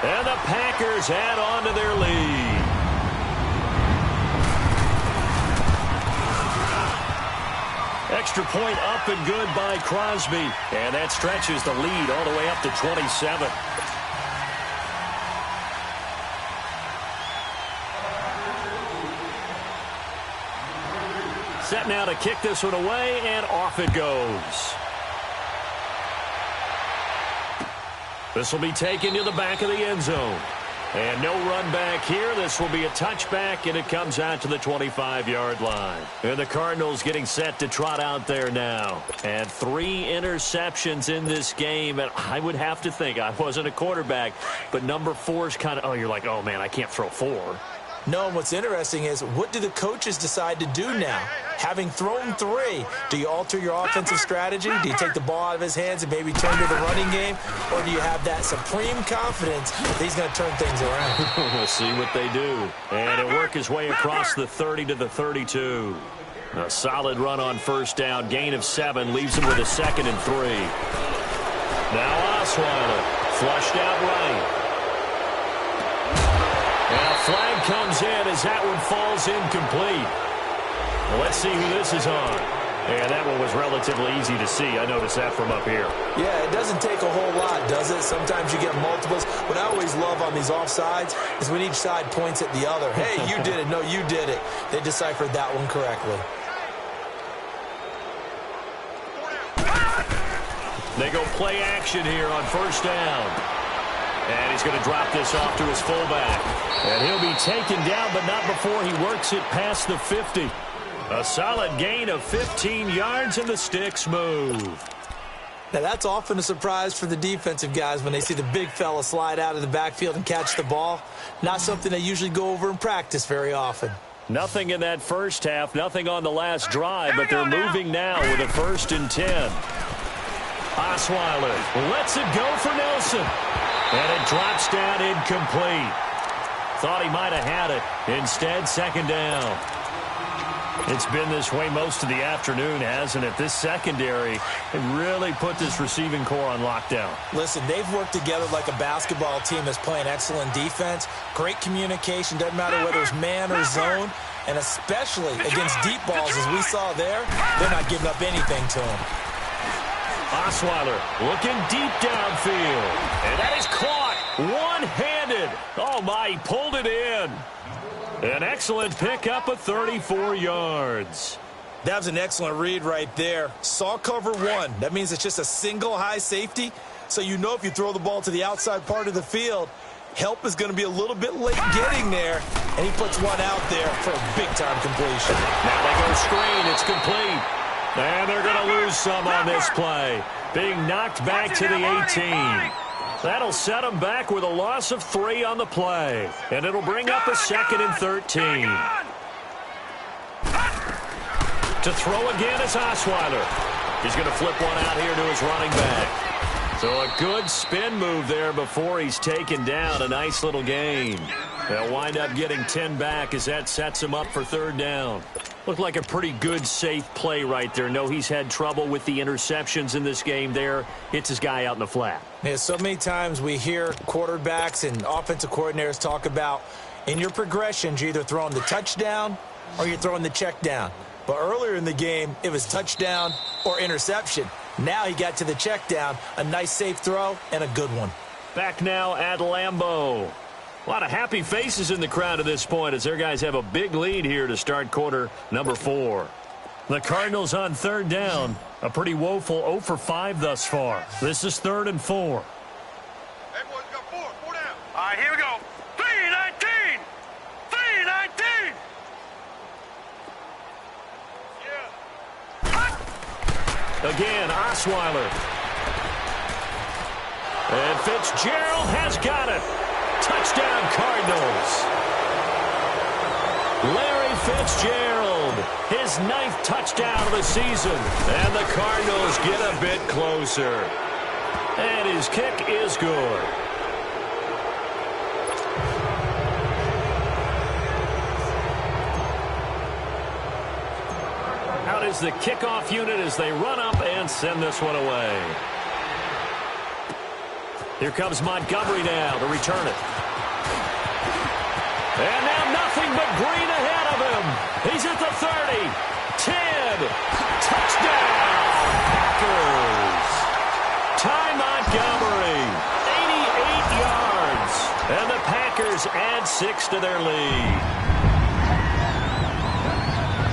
And the Packers add on to their lead. Extra point up and good by Crosby. And that stretches the lead all the way up to 27. Set now to kick this one away, and off it goes. This will be taken to the back of the end zone. And no run back here. This will be a touchback, and it comes out to the 25-yard line. And the Cardinals getting set to trot out there now. And 3 interceptions in this game. And I would have to think, I wasn't a quarterback, but number 4 is kind of, oh, you're like, oh, man, I can't throw 4. No, and what's interesting is, what do the coaches decide to do now? Having thrown 3, do you alter your offensive strategy? Do you take the ball out of his hands and maybe turn to the running game? Or do you have that supreme confidence that he's going to turn things around? We'll see what they do. And he'll work his way across the 30 to the 32. A solid run on 1st down. Gain of 7 leaves him with a 2nd and 3. Now Osweiler flushed out right. And a flag comes in as that one falls incomplete. Well, let's see who this is on. And that one was relatively easy to see. I noticed that from up here. Yeah, it doesn't take a whole lot, does it? Sometimes you get multiples. What I always love on these offsides is when each side points at the other. Hey, you did it. No, you did it. They deciphered that one correctly. They go play action here on 1st down. And he's going to drop this off to his fullback. And he'll be taken down, but not before he works it past the 50. A solid gain of 15 yards, and the sticks move. Now, that's often a surprise for the defensive guys when they see the big fella slide out of the backfield and catch the ball. Not something they usually go over in practice very often. Nothing in that first half, nothing on the last drive, but they're moving now with a 1st and 10. Osweiler lets it go for Nelson. And it drops down incomplete. Thought he might have had it. Instead, 2nd down. It's been this way most of the afternoon, hasn't it? This secondary really put this receiving core on lockdown. Listen, they've worked together like a basketball team that's playing excellent defense. Great communication, doesn't matter whether it's man or zone. And especially against deep balls, as we saw there, they're not giving up anything to them. Osweiler looking deep downfield. And that is caught one-handed. Oh, my, he pulled it in. An excellent pickup of 34 yards. That was an excellent read right there. Saw cover 1. That means it's just a single high safety. So you know if you throw the ball to the outside part of the field, help is going to be a little bit late getting there. And he puts one out there for a big-time completion. Now they go screen. It's complete. And they're going to lose some on this play. Being knocked back to the 18. That'll set them back with a loss of 3 on the play. And it'll bring up a 2nd and 13. To throw again is Osweiler. He's going to flip one out here to his running back. So a good spin move there before he's taken down. A nice little gain. They'll wind up getting 10 back as that sets him up for 3rd down. Looked like a pretty good, safe play right there. No, he's had trouble with the interceptions in this game there. Hits his guy out in the flat. Yeah, so many times we hear quarterbacks and offensive coordinators talk about in your progressions, you're either throwing the touchdown or you're throwing the check down. But earlier in the game, it was touchdown or interception. Now he got to the check down, a nice safe throw, and a good one. Back now at Lambeau. A lot of happy faces in the crowd at this point as their guys have a big lead here to start quarter number 4. The Cardinals on 3rd down. A pretty woeful 0 for 5 thus far. This is 3rd and 4. Everyone's got 4 down. All right, here we go. 3-19. 3-19. Yeah. Again, Osweiler. And Fitzgerald has got it. Touchdown, Cardinals. Larry Fitzgerald, his 9th touchdown of the season. And the Cardinals get a bit closer. And his kick is good. Out is the kickoff unit as they run up and send this one away. Here comes Montgomery now to return it. And now nothing but green ahead of him. He's at the 30. 10. Touchdown, Packers. Ty Montgomery, 88 yards. And the Packers add 6 to their lead.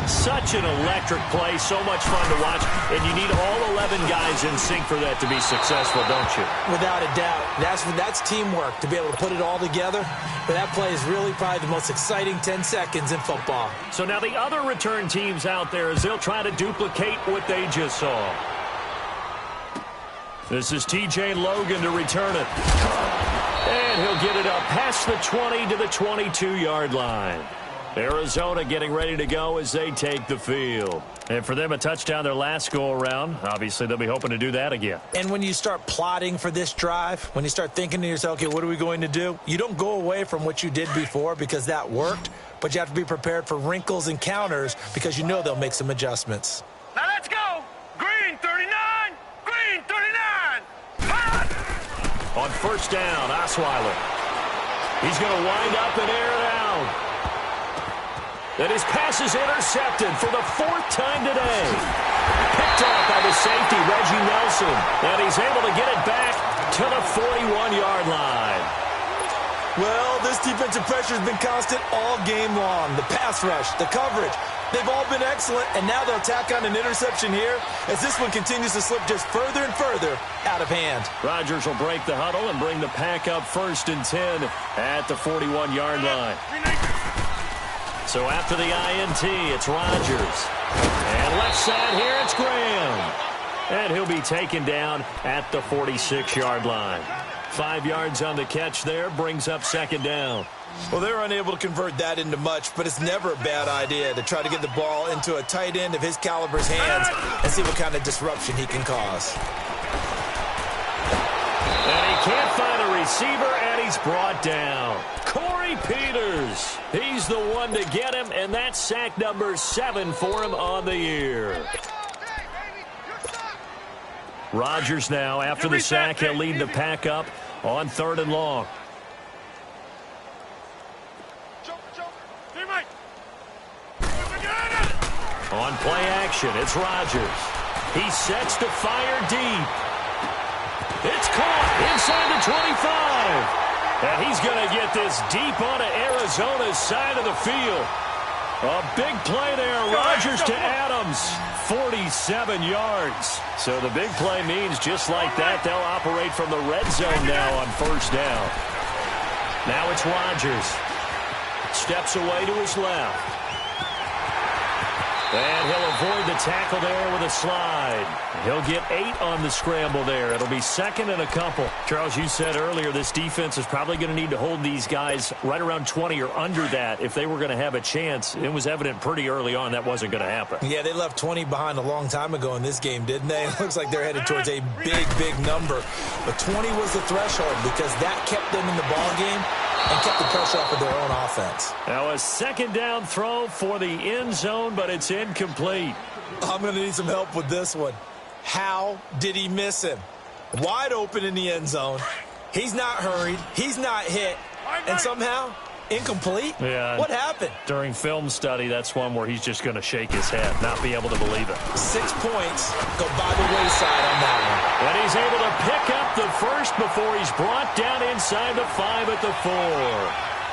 Such an electric play, so much fun to watch, and you need all 11 guys in sync for that to be successful, don't you? Without a doubt. That's teamwork, to be able to put it all together. But that play is really probably the most exciting 10 seconds in football. So now the other return teams out there as they'll try to duplicate what they just saw. This is T.J. Logan to return it. And he'll get it up past the 20 to the 22-yard line. Arizona getting ready to go as they take the field. And for them, a touchdown their last go-around. Obviously, they'll be hoping to do that again. And when you start plotting for this drive, when you start thinking to yourself, okay, what are we going to do? You don't go away from what you did before because that worked, but you have to be prepared for wrinkles and counters because you know they'll make some adjustments. Now let's go. Green 39. Green 39. Hot. On 1st down, Osweiler. He's going to wind up and air it out. And his pass is intercepted for the 4th time today. Picked off by the safety, Reggie Nelson. And he's able to get it back to the 41-yard line. Well, this defensive pressure has been constant all game long. The pass rush, the coverage, They've all been excellent, and now they'll tack on an interception here as this one continues to slip just further and further out of hand. Rodgers will break the huddle and bring the pack up 1st and 10 at the 41-yard line. So after the INT, it's Rodgers. And left side here, it's Graham. And he'll be taken down at the 46-yard line. 5 yards on the catch there, brings up 2nd down. Well, they're unable to convert that into much, but it's never a bad idea to try to get the ball into a tight end of his caliber's hands and see what kind of disruption he can cause. And he can't find a receiver, and he's brought down. Corey Peters, he's the one to get him, and that's sack number 7 for him on the year. Rodgers now, after the sack, he'll lead the pack up on 3rd and long. On play action, it's Rodgers. He sets to fire deep. It's caught inside the 25. And he's going to get this deep onto Arizona's side of the field. A big play there. Rodgers to Adams. 47 yards. So the big play means just like that, they'll operate from the red zone now on 1st down. Now it's Rodgers. Steps away to his left. And he'll avoid the tackle there with a slide. He'll get 8 on the scramble there. It'll be 2nd and a couple. Charles, you said earlier this defense is probably going to need to hold these guys right around 20 or under that if they were going to have a chance. It was evident pretty early on that wasn't going to happen. Yeah, they left 20 behind a long time ago in this game, didn't they? It looks like they're headed towards a big, big number. But 20 was the threshold because that kept them in the ball game and kept the pressure off of their own offense. Now a 2nd down throw for the end zone, but it's incomplete. I'm going to need some help with this one. How did he miss him? Wide open in the end zone. He's not hurried. He's not hit. And somehow, incomplete? Yeah. What happened? During film study, that's one where he's just going to shake his head, not be able to believe it. 6 points go by the wayside on that one. And he's able to pick up the first before he's brought down inside the 5 at the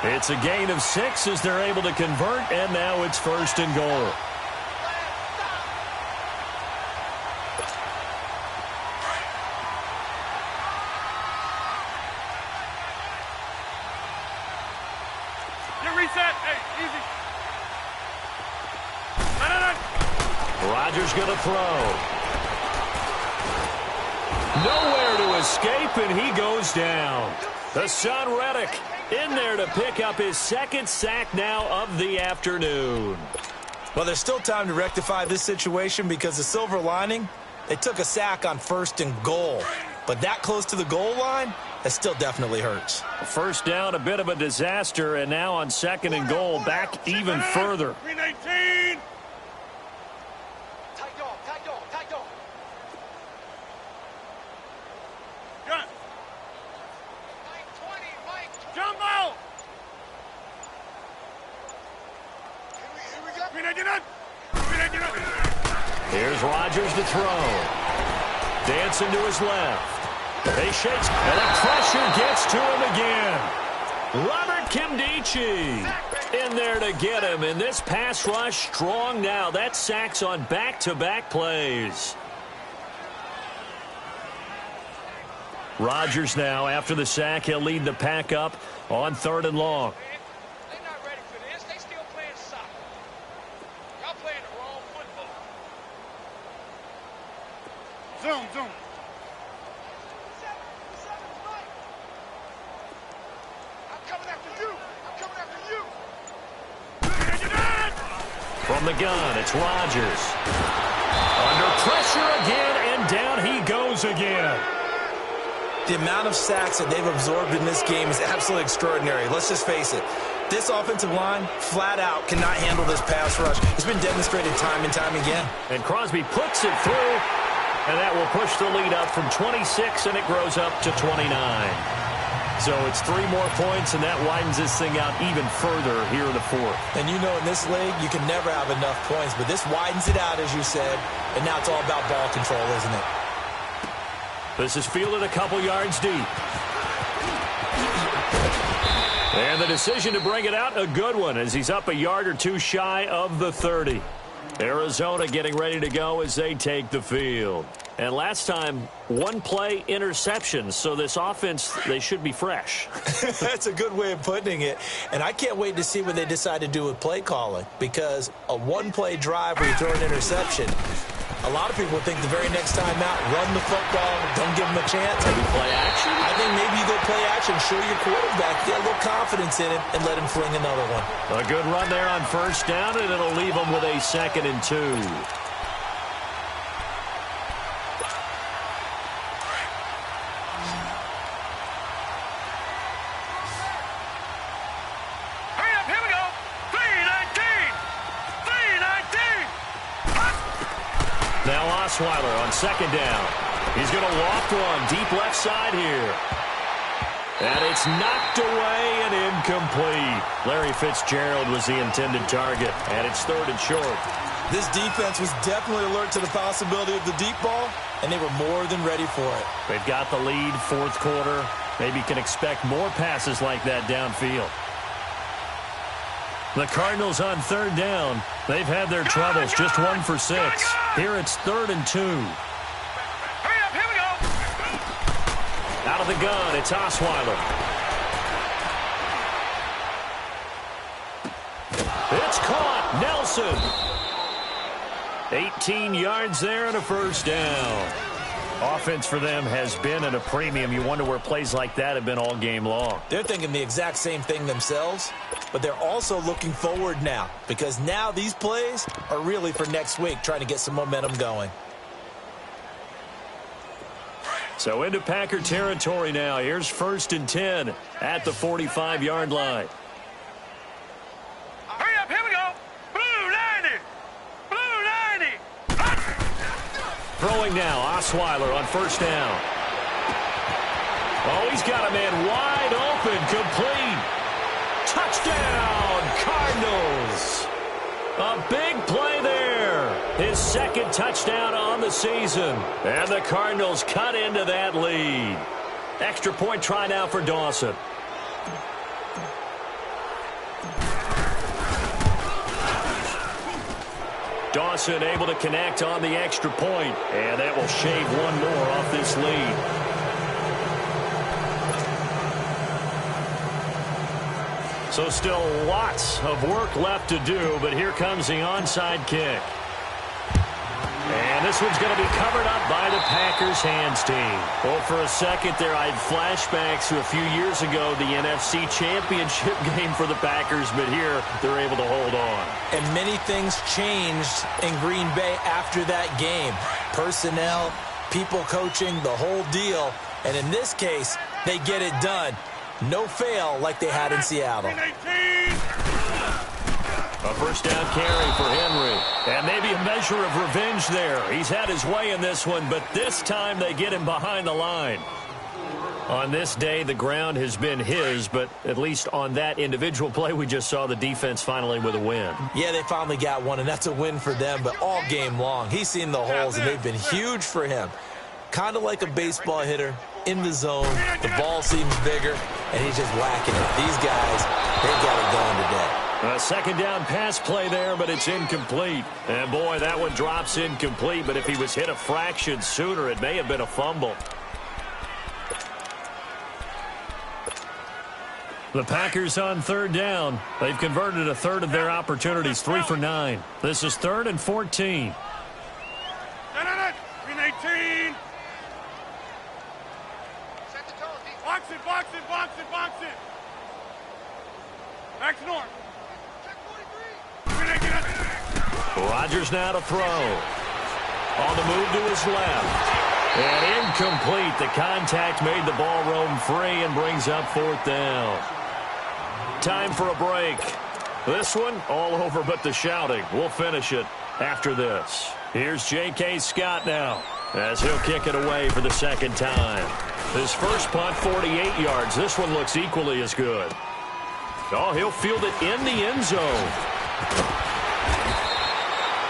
4. It's a gain of 6 as they're able to convert, and now it's 1st and goal. Reset. Hey, easy. Rodgers going to throw. Nowhere to escape, and he goes down. Hassan Reddick in there to pick up his 2nd sack now of the afternoon. Well, there's still time to rectify this situation because the silver lining, they took a sack on 1st and goal. But that close to the goal line, that still definitely hurts. 1st down, a bit of a disaster, and now on 2nd and goal, back even further. 319. Tight dog. Gun. Mike 20, Mike 20. Jumbo. Here we go. 399. Here's Rodgers to throw. Dancing to his left. He shakes, and the pressure gets to him again. Robert Kimdichie in there to get him, and this pass rush strong now. That sacks on back-to-back plays. Rodgers now, after the sack, he'll lead the pack up on 3rd and long. They're not ready for this. They still playing soccer. Y'all playing the wrong football. Zoom. From the gun, it's Rodgers. Under pressure again, and down he goes again. The amount of sacks that they've absorbed in this game is absolutely extraordinary. Let's just face it. This offensive line, flat out, cannot handle this pass rush. It's been demonstrated time and time again. And Crosby puts it through, and that will push the lead up from 26, and it grows up to 29. So it's 3 more points, and that widens this thing out even further here in the 4th. And you know in this league, you can never have enough points, but this widens it out, as you said, and now it's all about ball control, isn't it? This is fielded a couple yards deep. And the decision to bring it out, a good one, as he's up a yard or two shy of the 30. Arizona getting ready to go as they take the field. And last time, one-play interception, so this offense, they should be fresh. That's a good way of putting it. And I can't wait to see what they decide to do with play calling, because a one-play drive where you throw an interception, a lot of people think the very next time out, run the football, don't give them a chance. Maybe play action? I think maybe you go play action, show your quarterback, get a little confidence in him, and let him fling another one. A good run there on first down, and it'll leave them with a 2nd and 2. Osweiler on 2nd down. He's going to loft one deep left side here. And it's knocked away and incomplete. Larry Fitzgerald was the intended target, and it's 3rd and short. This defense was definitely alert to the possibility of the deep ball, and they were more than ready for it. They've got the lead, 4th quarter. Maybe can expect more passes like that downfield. The Cardinals on 3rd down. They've had their troubles, just 1 for 6. Here it's 3rd and 2. Hurry up, here we go. Out of the gun, it's Osweiler. It's caught, Nelson. 18 yards there and a 1st down. Offense for them has been at a premium. You wonder where plays like that have been all game long. They're thinking the exact same thing themselves, but they're also looking forward now, because now these plays are really for next week, trying to get some momentum going. So into Packer territory now. Here's 1st and 10 at the 45-yard line. Hurry up, here we go. Blue 90. Blue 90. Throwing now, Osweiler on 1st down. Oh, he's got a man wide open, complete. Touchdown, Cardinals. A big play there. His 2nd touchdown on the season. And the Cardinals cut into that lead. Extra point try now for Dawson. Dawson able to connect on the extra point, and that will shave 1 more off this lead. So still lots of work left to do, but here comes the onside kick. And this one's going to be covered up by the Packers hands team. Well, for a second there, I had flashbacks to a few years ago, the NFC Championship game for the Packers, but here they're able to hold on. And many things changed in Green Bay after that game. Personnel, people coaching, the whole deal. And in this case, they get it done. No fail like they had in Seattle. A 1st down carry for Henry. And maybe a measure of revenge there. He's had his way in this one, but this time they get him behind the line. On this day, the ground has been his, but at least on that individual play, we just saw the defense finally with a win. Yeah, they finally got one, and that's a win for them, but all game long, he's seen the holes, and they've been huge for him. Kind of like a baseball hitter in the zone. The ball seems bigger, and he's just whacking it. These guys, they got it going today. A 2nd down pass play there, but it's incomplete. And, boy, that one drops incomplete, but if he was hit a fraction sooner, it may have been a fumble. The Packers on 3rd down. They've converted a 1/3 of their opportunities, 3 for 9. This is 3rd and 14. 18. Box it, box it, box it, box it. Back to north. Rodgers now to throw. On the move to his left. And incomplete. The contact made the ball roam free and brings up 4th down. Time for a break. This one all over but the shouting. We'll finish it after this. Here's J.K. Scott now as he'll kick it away for the 2nd time. His first punt, 48 yards. This one looks equally as good. Oh, he'll field it in the end zone.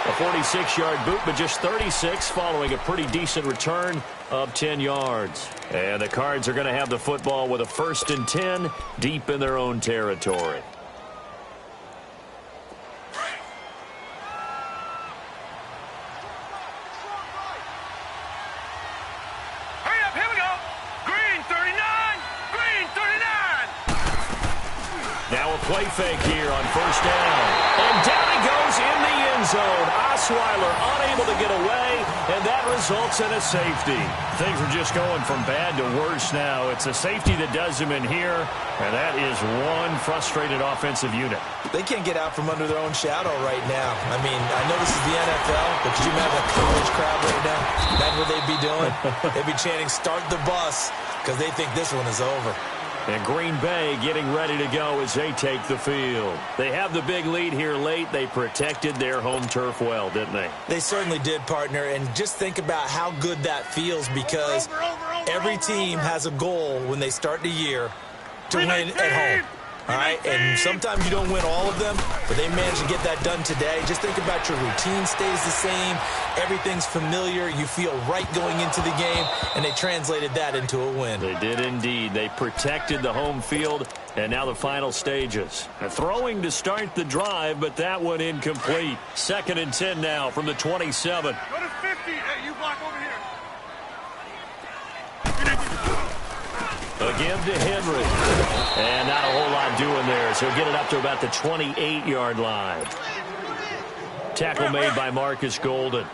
A 46-yard boot, but just 36 following a pretty decent return of 10 yards. And the Cards are going to have the football with a 1st and 10 deep in their own territory. Hurry up, here we go. Green 39, green 39. Now a play fake here on 1st down. And down he goes in the end zone. Osweiler unable to get away, and that results in a safety. Things are just going from bad to worse now. It's a safety that does him in here, and that is one frustrated offensive unit. They can't get out from under their own shadow right now. I mean, I know this is the NFL, but could you imagine a college crowd right now? Imagine what they'd be doing. They'd be chanting, "Start the bus," because they think this one is over. And Green Bay getting ready to go as they take the field. They have the big lead here late. They protected their home turf well, didn't they? They certainly did, partner. And just think about how good that feels, because every team has a goal when they start the year to win at home. All right, and sometimes you don't win all of them, but they managed to get that done today. Just think about your routine stays the same. Everything's familiar. You feel right going into the game, and they translated that into a win. They did indeed. They protected the home field, and now the final stages. Throwing to start the drive, but that one incomplete. 2nd and 10 now from the 27. Go to 50. Hey, you block over here. A give to Henry. And not a whole lot doing there, so he'll get it up to about the 28-yard line. Tackle made by Marcus Golden.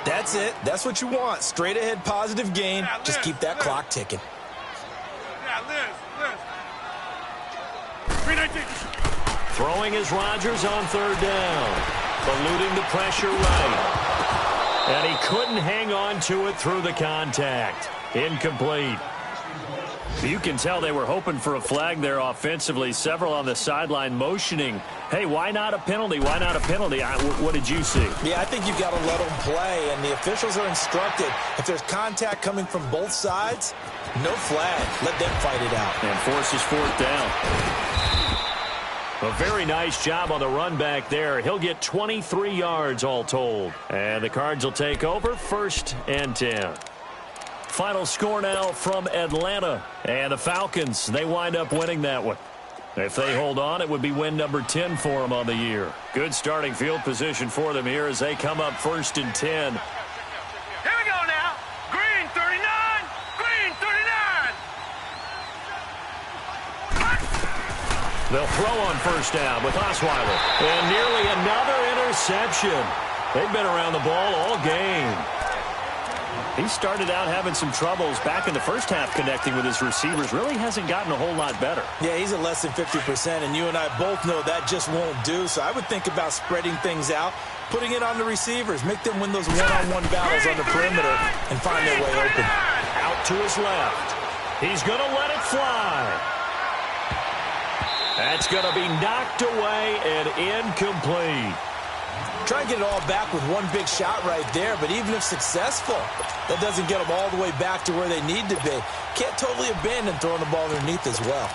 That's it. That's what you want. Straight ahead positive gain. Just keep that clock ticking. Yeah, Liz. 319. Throwing is Rodgers on 3rd down. Eluding the pressure right. And he couldn't hang on to it through the contact. Incomplete. You can tell they were hoping for a flag there offensively. Several on the sideline motioning, hey, why not a penalty? Why not a penalty? What did you see? Yeah, I think you've got to let them play, and the officials are instructed. If there's contact coming from both sides, no flag. Let them fight it out. And forces 4th down. A very nice job on the run back there. He'll get 23 yards all told. And the Cards will take over 1st and 10. Final score now from Atlanta. And the Falcons, they wind up winning that one. If they hold on, it would be win number 10 for them on the year. Good starting field position for them here as they come up 1st and 10. Here we go now. Green 39, green 39. They'll throw on 1st down with Osweiler. And nearly another interception. They've been around the ball all game. He started out having some troubles back in the first half connecting with his receivers. Really hasn't gotten a whole lot better. Yeah, he's at less than 50%, and you and I both know that just won't do. So I would think about spreading things out, putting it on the receivers, make them win those one-on-one battles on the perimeter, and find their way open. Out to his left. He's going to let it fly. That's going to be knocked away and incomplete. Try and get it all back with one big shot right there, but even if successful, that doesn't get them all the way back to where they need to be. Can't totally abandon throwing the ball underneath as well.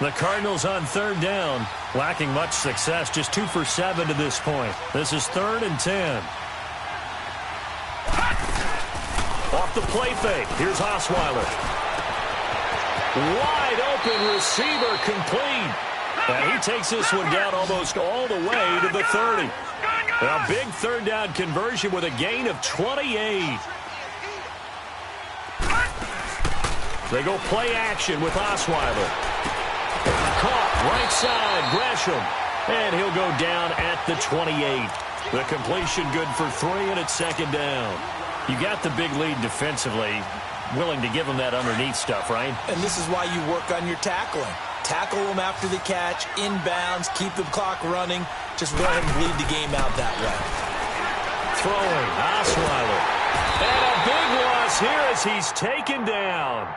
The Cardinals on 3rd down, lacking much success, just 2 for 7 to this point. This is 3rd and 10. Off the play fake, here's Osweiler. Wide open receiver complete. And he takes this one down almost all the way to the 30. A big 3rd down conversion with a gain of 28. They go play action with Osweiler. Caught right side, Gresham. And he'll go down at the 28. The completion good for 3, and it's 2nd down. You got the big lead defensively. Willing to give them that underneath stuff, right? And this is why you work on your tackling. Tackle them after the catch, inbounds, keep the clock running. Just go ahead and bleed the game out that way. Throwing, Osweiler. And a big loss here as he's taken down.